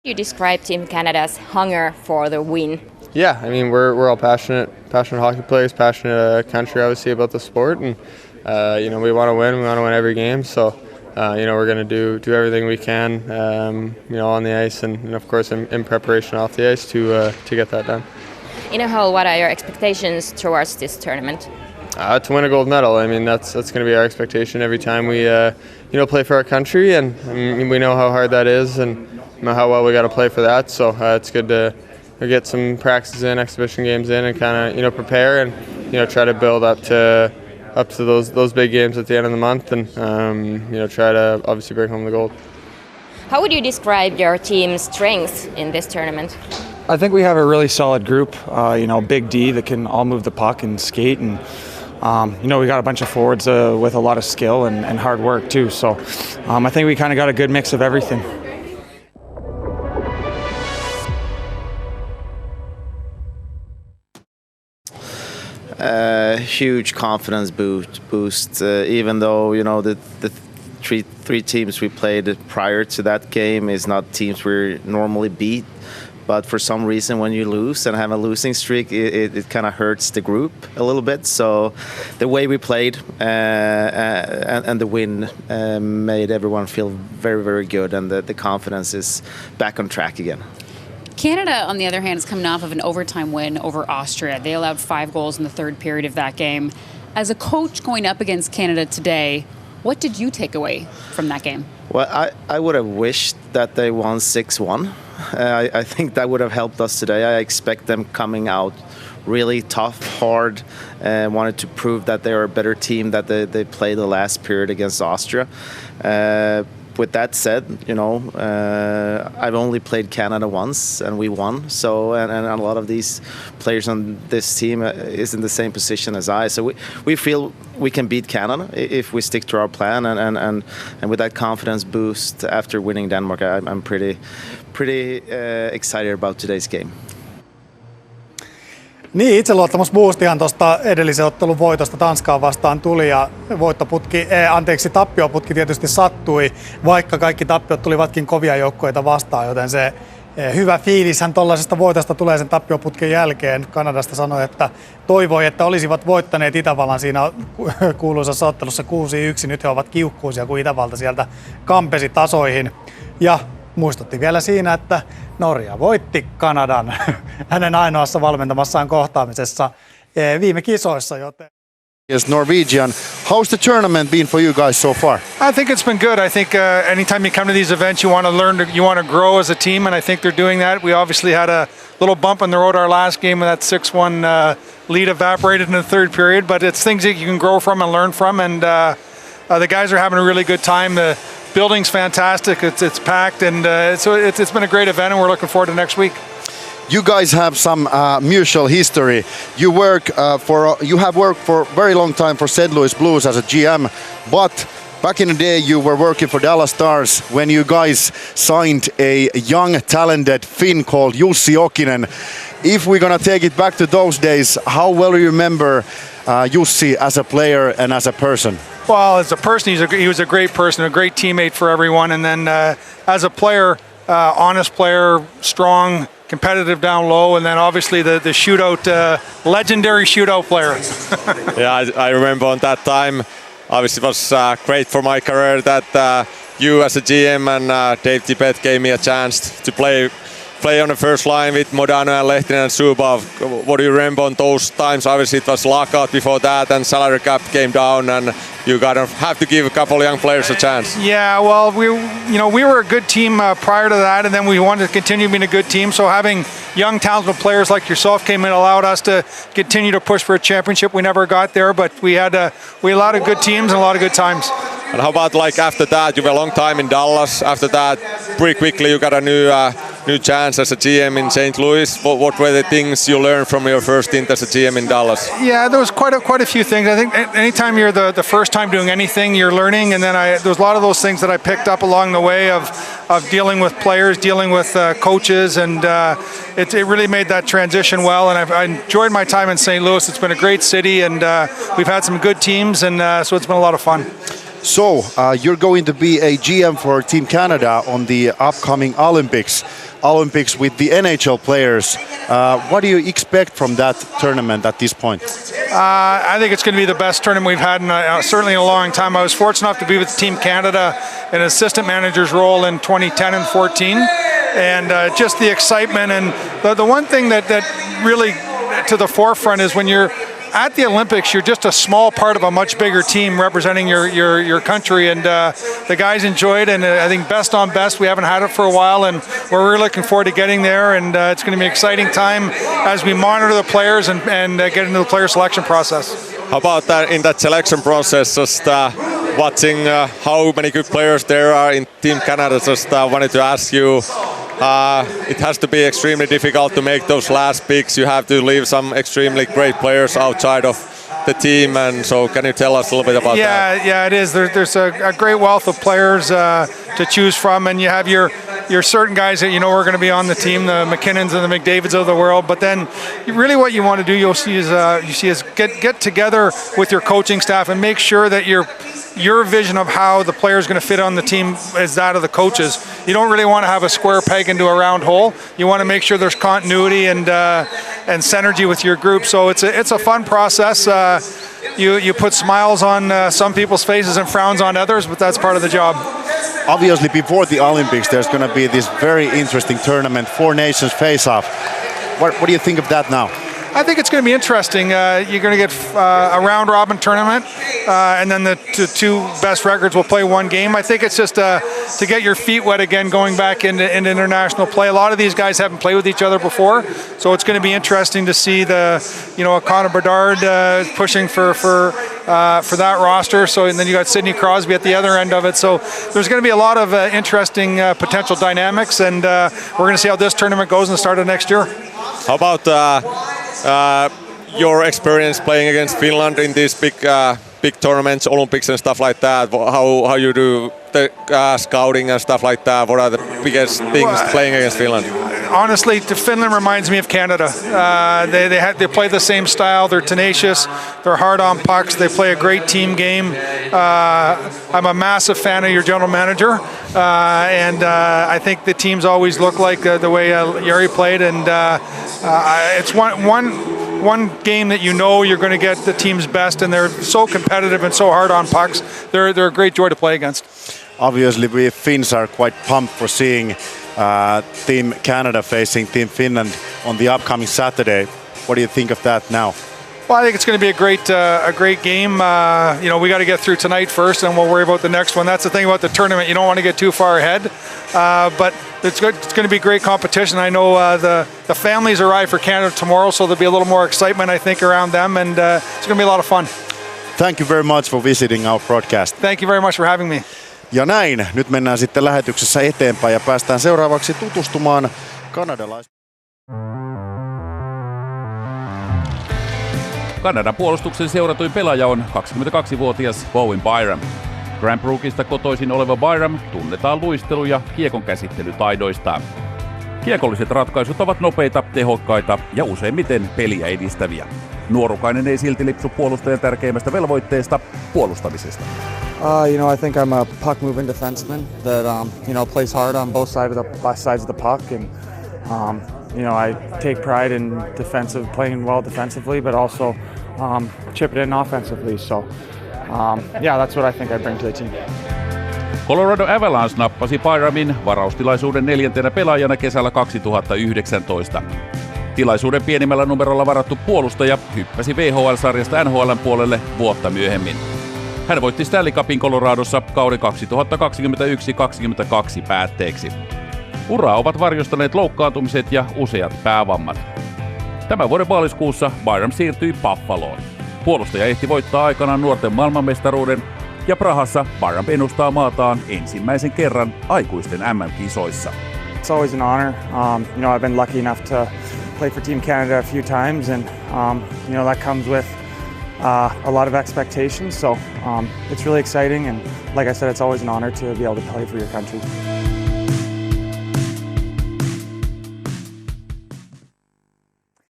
You describe Team Canada's hunger for the win. Yeah, I mean we're all passionate hockey players, passionate country obviously about the sport, and we want to win. We want to win every game, so we're going to do everything we can, on the ice and of course in preparation off the ice to get that done. In a whole, what are your expectations towards this tournament? To win a gold medal. I mean that's going to be our expectation every time we play for our country, and we know how hard that is and how well we got to play for that. So it's good to get some practices in, exhibition games in, and kind of prepare and try to build up to those big games at the end of the month, and try to obviously bring home the gold. How would you describe your team's strengths in this tournament? I think we have a really solid group. Big D that can all move the puck and skate, and we got a bunch of forwards with a lot of skill and hard work too. So I think we kind of got a good mix of everything. Huge confidence boost. Even though the three teams we played prior to that game is not teams we normally beat, but for some reason when you lose and have a losing streak, it kind of hurts the group a little bit. So the way we played and the win made everyone feel very, very good, and the confidence is back on track again. Canada, on the other hand, is coming off of an overtime win over Austria. They allowed 5 goals in the third period of that game. As a coach going up against Canada today, what did you take away from that game? Well, I would have wished that they won 6-1. I think that would have helped us today. I expect them coming out really tough, hard, and wanted to prove that they are a better team that they played the last period against Austria. With that said, I've only played Canada once and we won. So, and a lot of these players on this team is in the same position as I. So we feel we can beat Canada if we stick to our plan. And with that confidence boost after winning Denmark, I'm pretty excited about today's game. Niin, itseluottamusboostihan tuosta edellisen ottelun voitosta Tanskaa vastaan tuli, ja tappioputki tietysti sattui, vaikka kaikki tappiot tulivatkin kovia joukkoita vastaan, joten se hyvä fiilishän tuollaisesta voitosta tulee sen tappioputken jälkeen. Kanadasta sanoi, että toivoi, että olisivat voittaneet Itävallan siinä kuuluisassa ottelussa 6-1. Nyt he ovat kiukkuisia, kun Itävalta sieltä kampesi tasoihin. Ja muistutti vielä siinä, että Norja voitti Kanadan hänen ainoassa valmentamassaan kohtaamisessa viime kisoissa. Joten Yes, Norwegian. How's the tournament been for you guys so far? I think it's been good. I think anytime you come to these events, you want to learn, you want to grow as a team, and I think they're doing that. We obviously had a little bump in the road our last game when that 6-1 lead evaporated in the third period, but it's things that you can grow from and learn from, and the guys are having a really good time. The building's fantastic. It's packed, and so it's been a great event, and we're looking forward to next week. You guys have some mutual history. You have worked for a very long time for St. Louis Blues as a GM, but back in the day you were working for Dallas Stars when you guys signed a young, talented Finn called Jussi Jokinen. If we're gonna take it back to those days, how well do you remember Jussi as a player and as a person? Well, as a person, he was a great person, a great teammate for everyone, and then as a player, honest player, strong, competitive down low, and then obviously the shootout, legendary shootout player. Yeah, I remember on that time. Obviously, it was great for my career that you as a GM and Dave Tippett gave me a chance to play on the first line with Modano and Lehtinen and Zubov. What do you remember on those times? Obviously, it was lockout before that, and salary cap came down, and you gotta have to give a couple of young players a chance. Yeah, well, we were a good team prior to that, and then we wanted to continue being a good team. So having young, talented players like yourself came in allowed us to continue to push for a championship. We never got there, but we had a lot of good teams and a lot of good times. And how about like after that? You were a long time in Dallas. After that, pretty quickly you got a new chance as a GM in St. Louis. What were the things you learned from your first stint as a GM in Dallas? Yeah, there was quite a few things. I think anytime you're the first time doing anything, you're learning, and then there's a lot of those things that I picked up along the way of dealing with players, dealing with coaches, and it really made that transition well. And I enjoyed my time in St. Louis. It's been a great city, and we've had some good teams, and so it's been a lot of fun. So you're going to be a GM for Team Canada on the upcoming Olympics with the NHL players. What do you expect from that tournament at this point? I think it's going to be the best tournament we've had in certainly in a long time. I was fortunate enough to be with Team Canada in an assistant manager's role in 2010 and 14, and just the excitement and the one thing that really to the forefront is when you're at the Olympics, you're just a small part of a much bigger team representing your country, and the guys enjoy it, and I think best on best, we haven't had it for a while, and we're really looking forward to getting there, and it's going to be an exciting time as we monitor the players and get into the player selection process. How about that in that selection process, just watching how many good players there are in Team Canada, just wanted to ask you, it has to be extremely difficult to make those last picks. You have to leave some extremely great players outside of the team, and so can you tell us a little bit about that? Yeah, it is. There's a great wealth of players to choose from, and you have your certain guys that you know are going to be on the team, the McKinnons and the McDavids of the world. But then, really, what you want to do, you see is get together with your coaching staff and make sure that your vision of how the player is going to fit on the team is that of the coaches. You don't really want to have a square peg into a round hole. You want to make sure there's continuity and synergy with your group. So it's a fun process. You put smiles on some people's faces and frowns on others, but that's part of the job. Obviously, before the Olympics, there's going to be this very interesting tournament, Four Nations face-off. What do you think of that now? I think it's going to be interesting. You're going to get a round-robin tournament, and then the two best records will play one game. I think it's just to get your feet wet again going back into international play. A lot of these guys haven't played with each other before, so it's going to be interesting to see Connor Bedard pushing for that roster. So, and then you got Sidney Crosby at the other end of it. So there's going to be a lot of interesting potential dynamics, and we're going to see how this tournament goes in the start of next year. How about your experience playing against Finland in these big tournaments, Olympics and stuff like that? How you do the scouting and stuff like that? What are the biggest things playing against Finland? Honestly, Finland reminds me of Canada. They play the same style. They're tenacious. They're hard on pucks. They play a great team game. I'm a massive fan of your general manager, and I think the teams always look like the way Jari played. And it's one game that you know you're going to get the team's best, and they're so competitive and so hard on pucks. They're a great joy to play against. Obviously, we Finns are quite pumped for seeing Team Canada facing Team Finland on the upcoming Saturday. What do you think of that now? Well, I think it's going to be a great game. We got to get through tonight first, and we'll worry about the next one. That's the thing about the tournament; you don't want to get too far ahead. But it's going to be great competition. I know the families arrive for Canada tomorrow, so there'll be a little more excitement, I think, around them, and it's going to be a lot of fun. Thank you very much for visiting our broadcast. Thank you very much for having me. Ja näin, nyt mennään sitten lähetyksessä eteenpäin ja päästään seuraavaksi tutustumaan kanadalaisiin. Kanadan puolustuksen seuratuin pelaaja on 22-vuotias Bowen Byram. Cranbrookista kotoisin oleva Byram tunnetaan luistelu- ja kiekon käsittelytaidoistaan. Kiekolliset ratkaisut ovat nopeita, tehokkaita ja useimmiten peliä edistäviä. Nuorukainen ei silti lipsu puolustajan tärkeimmästä velvoitteesta, puolustamisesta. I think I'm a puck-moving defenseman that plays hard on both sides of the puck, and I take pride in playing well defensively, but also chip it in offensively. So, that's what I think I bring to the team. Colorado Avalanche nappasi Byramin varaustilaisuuden 4. pelaajana kesällä 2019. Tilaisuuden pienimmällä numerolla varattu puolustaja hyppäsi VHL-sarjasta NHL:n puolelle vuotta myöhemmin. Hän voitti Stanley Cupin Coloradossa kauden 2021-2022 päätteeksi. Uraa ovat varjostaneet loukkaantumiset ja useat päävammat. Tämän vuoden maaliskuussa Byram siirtyi Buffaloon. Puolustaja ehti voittaa aikanaan nuorten maailmanmestaruuden, ja Prahassa Byram ennustaa maataan ensimmäisen kerran aikuisten MM-kisoissa. It's always an honor. I've been lucky enough to play for Team Canada a few times, and that comes with a lot of expectations. So it's really exciting, and like I said, it's always an honor to be able to play for your country.